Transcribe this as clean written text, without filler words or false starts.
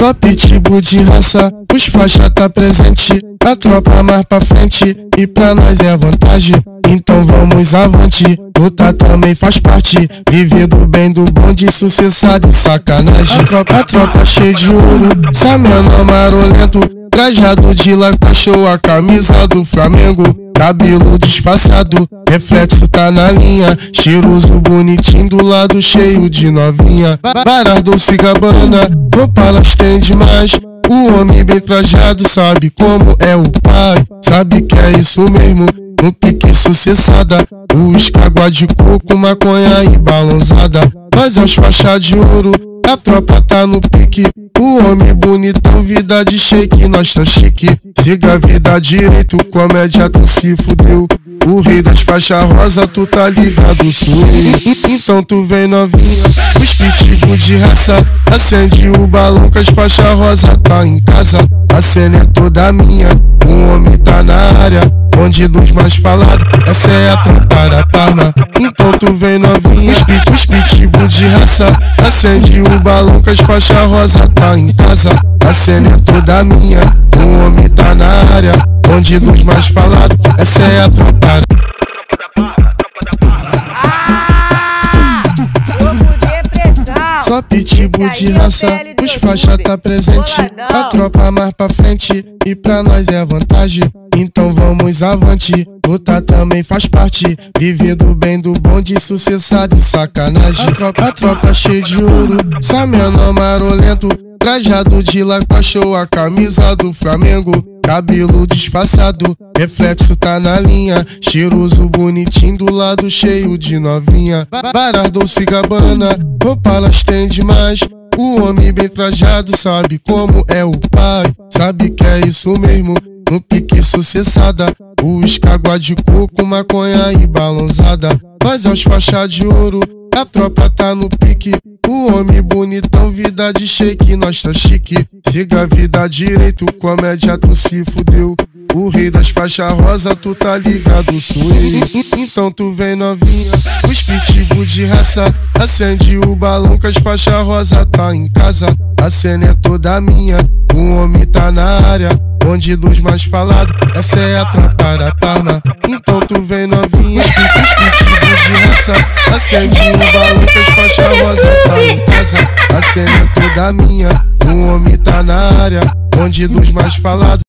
Só pitbull de raça, os faixa tá presente. A tropa mais pra frente e pra nós é vantagem. Então vamos avante, luta também faz parte. Viver do bem, do bom, de sucessado e sacanagem. A tropa cheia de ouro, só menor marolento. Trajado de lacra, show a camisa do Flamengo. Cabelo disfarçado, reflexo tá na linha. Cheiroso, bonitinho, do lado cheio de novinha. Varas Dolce Gabbana, roupa elas tem demais. O homem bem trajado sabe como é o pai. Sabe que é isso mesmo, no pique sucessada. Os água de coco, maconha e balãozada. Mas as faixas de ouro, a tropa tá no pique. O homem bonitão, vida de shake, nós tá chique. Siga a vida direito, comédia tu se fudeu. O rei das faixas rosa, tu tá ligado, suei. Então tu vem novinha, os pitbull de raça. Acende o balão que as faixas rosa tá em casa. A cena é toda minha, o homem tá na área. Onde luz mais falado, essa é a tropa da Parma. Então tu vem novinha, os pitbull de raça. Acende o balão que as faixas rosa tá em casa. A cena é toda minha, o homem tá na área. Onde luz mais falado, essa é a tropa. Só pitbull de raça, os faixa tá presente. A tropa mais pra frente e pra nós é vantagem. Então vamos avante, luta também faz parte. Viver do bem, do bom, de sucessado e sacanagem. A tropa cheia de ouro, só menor marolento. Trajado de lacra, show a camisa do Flamengo. Cabelo disfarçado, reflexo tá na linha. Cheiroso, bonitinho, do lado cheio de novinha. Varas Dolce Gabbana, roupa elas tem demais. O homem bem trajado sabe como é o pai. Sabe que é isso mesmo, no pique sucessada. Os água de coco, maconha e balãozada. Mas as faixas de ouro, a tropa tá no pique. O homem bonitão, vida de shake, nós tá chique. Siga a vida direito, comédia tu se fudeu. O rei das faixas rosa, tu tá ligado, suei. Então tu vem novinha, os pitbull de raça. Acende o balão que as faixas rosa tá em casa. A cena é toda minha, o homem tá na área. Onde luz mais falado, essa é a tropa da Parma. Então tu vem novinha, os pitbull de raça. Acende o balão que as faixas rosa tá em casa. A cena é toda minha, o homem tá na área. Onde luz mais falado,